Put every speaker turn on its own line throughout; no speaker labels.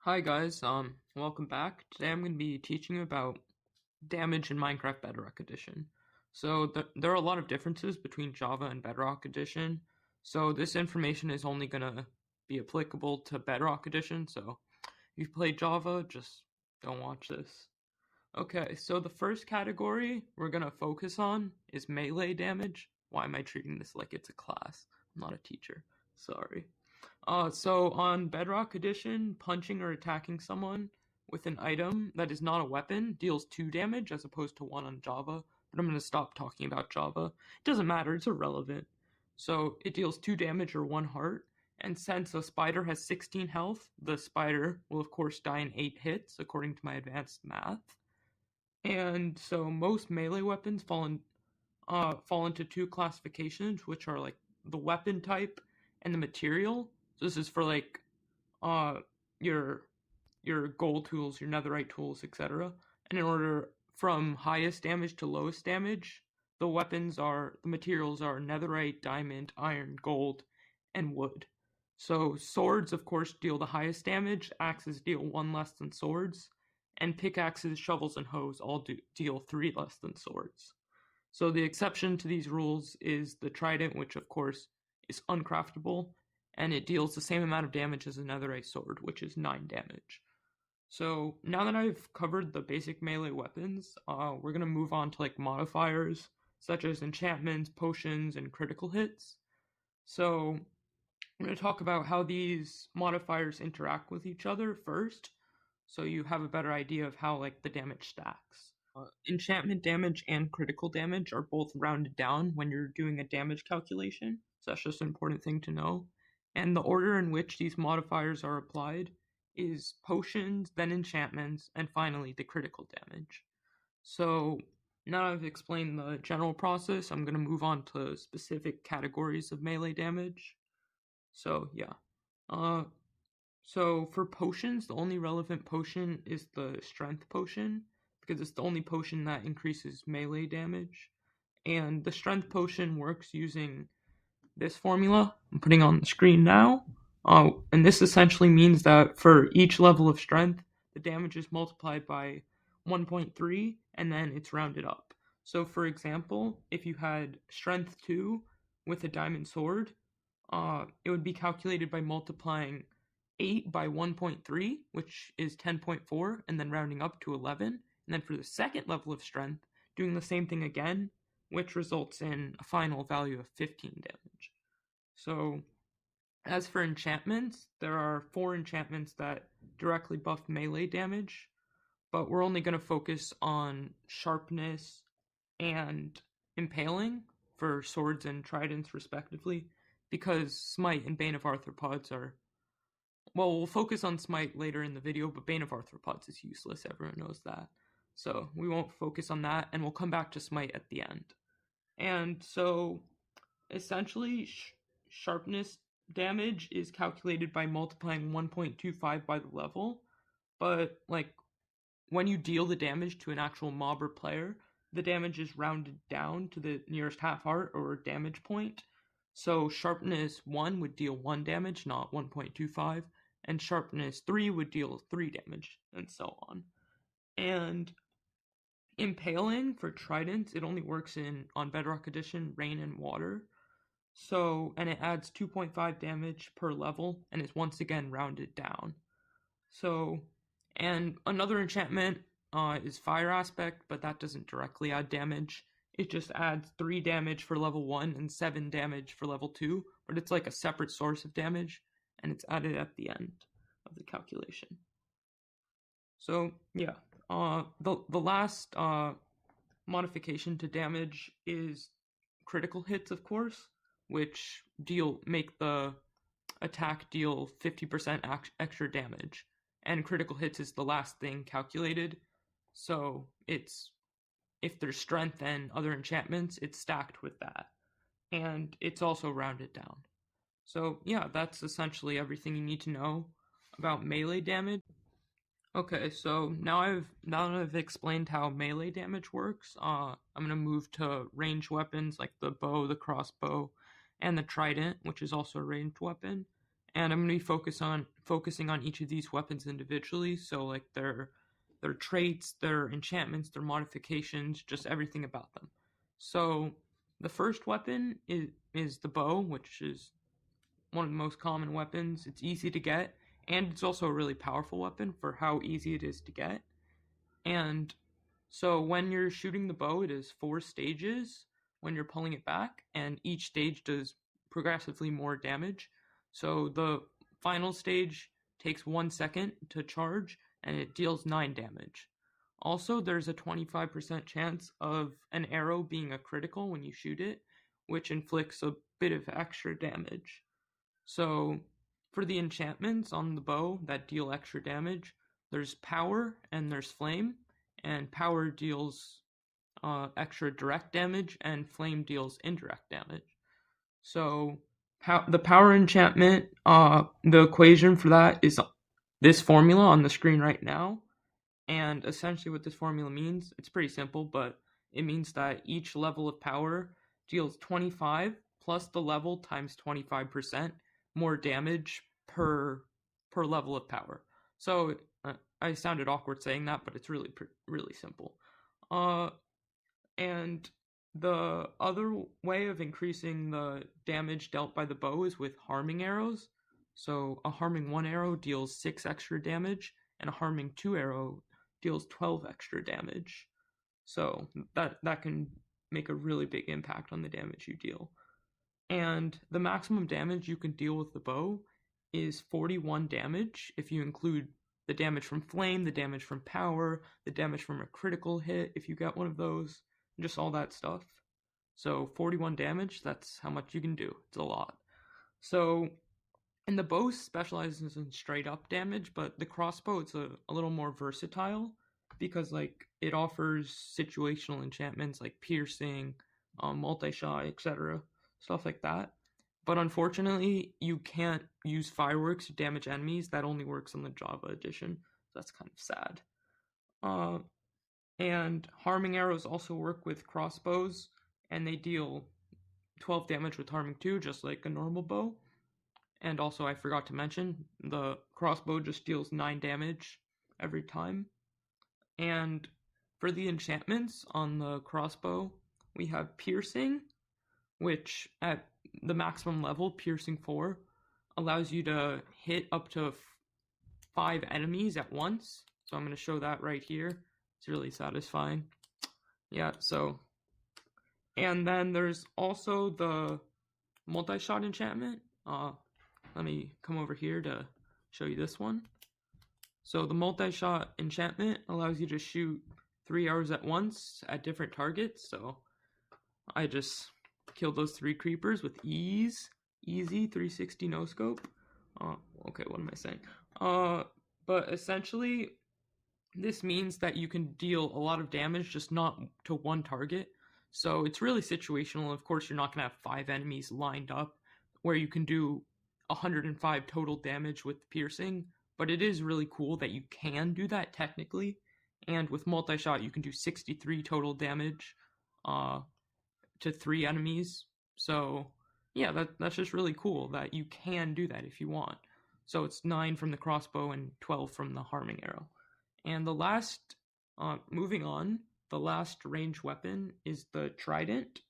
Hi guys, welcome back. Today I'm going to be teaching you about damage in Minecraft Bedrock Edition. So there are a lot of differences between Java and Bedrock Edition. So this information is only going to be applicable to Bedrock Edition. So if you've played Java, just don't watch this. Okay, so the first category we're going to focus on is melee damage. Why am I treating this like it's a class? I'm not a teacher. Sorry. So on Bedrock Edition, punching or attacking someone with an item that is not a weapon deals 2 damage as opposed to 1 on Java. But I'm going to stop talking about Java. It doesn't matter, it's irrelevant. So it deals 2 damage or 1 heart. And since a spider has 16 health, the spider will of course die in 8 hits according to my advanced math. And so most melee weapons fall into 2 classifications, which are like the weapon type and the material. So this is for like uh your gold tools, your netherite tools, etc. And in order from highest damage to lowest damage, the materials are netherite, diamond, iron, gold, and wood. So swords of course deal the highest damage, axes deal 1 less than swords, and pickaxes, shovels, and hoes all deal 3 less than swords. So the exception to these rules is the trident, which of course is uncraftable, and it deals the same amount of damage as a netherite sword, which is 9 damage. So now that I've covered the basic melee weapons, we're going to move on to like modifiers, such as enchantments, potions, and critical hits. So I'm going to talk about how these modifiers interact with each other first, so you have a better idea of how like the damage stacks. Enchantment damage and critical damage are both rounded down when you're doing a damage calculation, so that's just an important thing to know. And the order in which these modifiers are applied is potions, then enchantments, and finally the critical damage. So now I've explained the general process, I'm going to move on to specific categories of melee damage. So yeah. Uh, so for potions, the only relevant potion is the strength potion, because it's the only potion that increases melee damage. And the strength potion works using this formula I'm putting on the screen now. And this essentially means that for each level of strength, the damage is multiplied by 1.3 and then it's rounded up. So for example, if you had strength 2 with a diamond sword, it would be calculated by multiplying 8 by 1.3, which is 10.4, and then rounding up to 11. And then for the second level of strength, doing the same thing again, which results in a final value of 15 damage. So, as for enchantments, there are 4 enchantments that directly buff melee damage, but we're only going to focus on sharpness and impaling for swords and tridents, respectively, because Smite and Bane of Arthropods are. Well, we'll focus on Smite later in the video, but Bane of Arthropods is useless, everyone knows that. So we won't focus on that, and we'll come back to Smite at the end. And so, essentially, sharpness damage is calculated by multiplying 1.25 by the level, but, like, when you deal the damage to an actual mob or player, the damage is rounded down to the nearest half heart or damage point. So sharpness 1 would deal 1 damage, not 1.25, and sharpness 3 would deal 3 damage, and so on. And impaling for tridents, it only works on Bedrock Edition, rain and water. So, and it adds 2.5 damage per level, and is once again rounded down. So, and another enchantment is Fire Aspect, but that doesn't directly add damage. It just adds 3 damage for level 1 and 7 damage for level 2, but it's like a separate source of damage, and it's added at the end of the calculation. So, yeah. The last modification to damage is critical hits, of course, which make the attack deal 50% extra damage. And critical hits is the last thing calculated. So if there's strength and other enchantments, it's stacked with that. And it's also rounded down. So yeah, that's essentially everything you need to know about melee damage. Okay, so now that I've explained how melee damage works, I'm gonna move to ranged weapons like the bow, the crossbow, and the trident, which is also a ranged weapon. and I'm going to be focusing on each of these weapons individually. So like their traits, their enchantments, their modifications, just everything about them. So the first weapon is the bow, which is one of the most common weapons. It's easy to get, and it's also a really powerful weapon for how easy it is to get. And so when you're shooting the bow, it is 4 stages when you're pulling it back, and each stage does progressively more damage. So the final stage takes 1 second to charge, and it deals 9 damage. Also, there's a 25% chance of an arrow being a critical when you shoot it, which inflicts a bit of extra damage. So for the enchantments on the bow that deal extra damage, there's power and there's flame, and power deals extra direct damage, and flame deals indirect damage. So the power enchantment, the equation for that is this formula on the screen right now. And essentially what this formula means, it's pretty simple, but it means that each level of power deals 25 plus the level times 25% more damage per level of power. So I sounded awkward saying that, but it's really simple. And the other way of increasing the damage dealt by the bow is with harming arrows. So a harming 1 arrow deals 6 extra damage, and a harming 2 arrow deals 12 extra damage. So that can make a really big impact on the damage you deal. And the maximum damage you can deal with the bow is 41 damage if you include the damage from flame, the damage from power, the damage from a critical hit if you get one of those, just all that stuff. So 41 damage, that's how much you can do. It's a lot. So, and the bow specializes in straight up damage, but the crossbow, it's a little more versatile because like it offers situational enchantments like piercing, multi-shot, etc., stuff like that. But unfortunately, you can't use fireworks to damage enemies. That only works on the Java edition. That's kind of sad. And harming arrows also work with crossbows, and they deal 12 damage with harming 2, just like a normal bow. And also, I forgot to mention, the crossbow just deals 9 damage every time. And for the enchantments on the crossbow, we have piercing, which at the maximum level, piercing 4, allows you to hit up to 5 enemies at once. So I'm going to show that right here. It's really satisfying. Yeah, so. And then there's also the multi-shot enchantment. Let me come over here to show you this one. So the multi-shot enchantment allows you to shoot 3 arrows at once at different targets. So I just killed those 3 creepers with easy 360 no scope. Okay, what am I saying? But essentially, this means that you can deal a lot of damage, just not to one target. So it's really situational. Of course, you're not going to have 5 enemies lined up where you can do 105 total damage with piercing, but it is really cool that you can do that technically. And with multi-shot, you can do 63 total damage to 3 enemies. So yeah, that's just really cool that you can do that if you want. So it's 9 from the crossbow and 12 from the harming arrow. And the last, moving on, the last range weapon is the trident,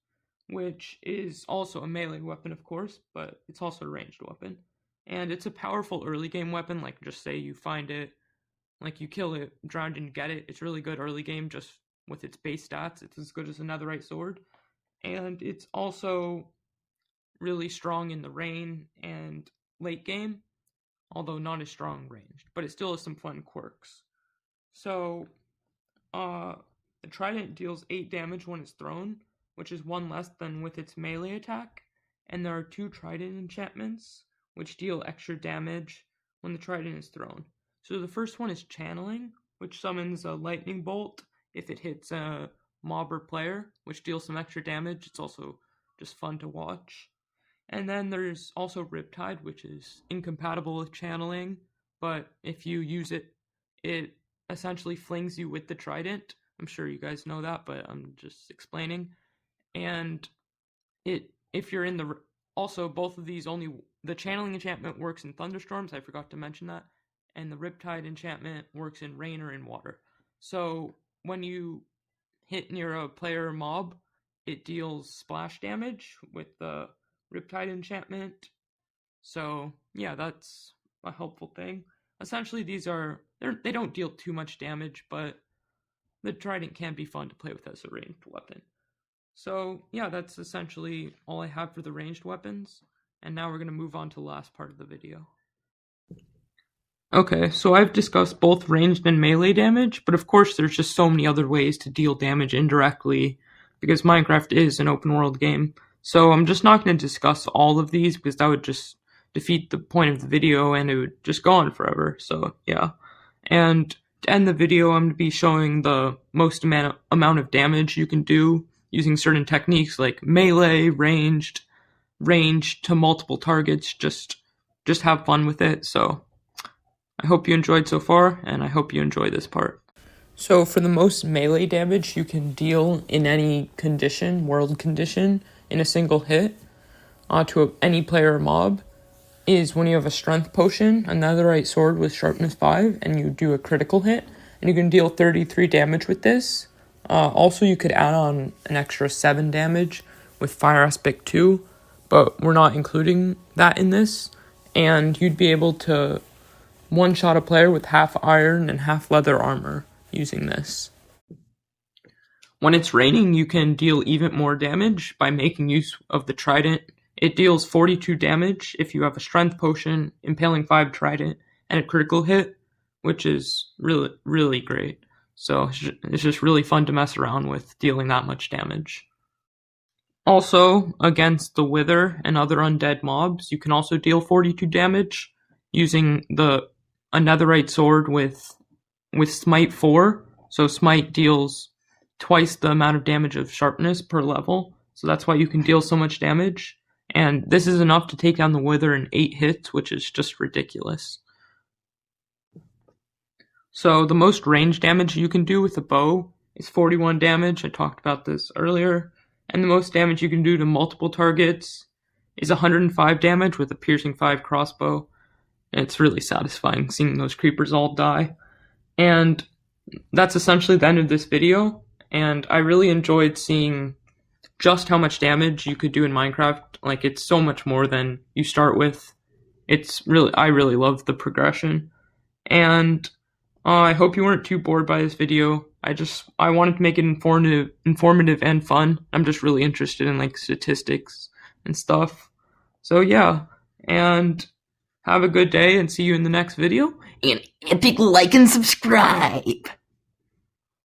which is also a melee weapon, of course, but it's also a ranged weapon. And it's a powerful early game weapon, like just say you find it, like you kill it, drown and get it. It's really good early game just with its base stats. It's as good as a netherite sword. And it's also really strong in the rain and late game, although not as strong ranged, but it still has some fun quirks. So, the trident deals 8 damage when it's thrown, which is 1 less than with its melee attack, and there are 2 trident enchantments, which deal extra damage when the trident is thrown. So the first one is channeling, which summons a lightning bolt if it hits a mob or player, which deals some extra damage. It's also just fun to watch. And then there's also Riptide, which is incompatible with channeling, but if you use it, it essentially flings you with the trident. I'm sure you guys know that, but I'm just explaining. And if you're in the Also, both of these the channeling enchantment works in thunderstorms, I forgot to mention that, and the Riptide enchantment works in rain or in water. So when you hit near a player or mob, it deals splash damage with the Riptide enchantment. So yeah, that's a helpful thing. Essentially, they don't deal too much damage, but the trident can be fun to play with as a ranged weapon. So yeah, that's essentially all I have for the ranged weapons. And now we're going to move on to the last part of the video. Okay, so I've discussed both ranged and melee damage, but of course there's just so many other ways to deal damage indirectly because Minecraft is an open world game. So I'm just not going to discuss all of these because that would just defeat the point of the video and it would just go on forever. So yeah. And to end the video, I'm going to be showing the most amount of damage you can do using certain techniques like melee, ranged to multiple targets. Just have fun with it. So I hope you enjoyed so far, and I hope you enjoy this part. So for the most melee damage you can deal in any condition, world condition, in a single hit to any player or mob is when you have a strength potion, a netherite sword with sharpness 5, and you do a critical hit, and you can deal 33 damage with this. Also, you could add on an extra 7 damage with Fire Aspect 2, but we're not including that in this, and you'd be able to one-shot a player with half iron and half leather armor using this. When it's raining, you can deal even more damage by making use of the trident. It deals 42 damage if you have a strength potion, impaling 5 trident, and a critical hit, which is really, really great. So it's just really fun to mess around with dealing that much damage. Also, against the Wither and other undead mobs, you can also deal 42 damage using a netherite sword with Smite 4. So Smite deals twice the amount of damage of sharpness per level. So that's why you can deal so much damage. And this is enough to take down the Wither in 8 hits, which is just ridiculous. So the most range damage you can do with a bow is 41 damage. I talked about this earlier. And the most damage you can do to multiple targets is 105 damage with a piercing 5 crossbow. And it's really satisfying seeing those creepers all die. And that's essentially the end of this video. And I really enjoyed seeing just how much damage you could do in Minecraft. Like, it's so much more than you start with. I really love the progression. And I hope you weren't too bored by this video. I wanted to make it informative and fun. I'm just really interested in like statistics and stuff. So yeah, and have a good day and see you in the next video.
And epic like and subscribe.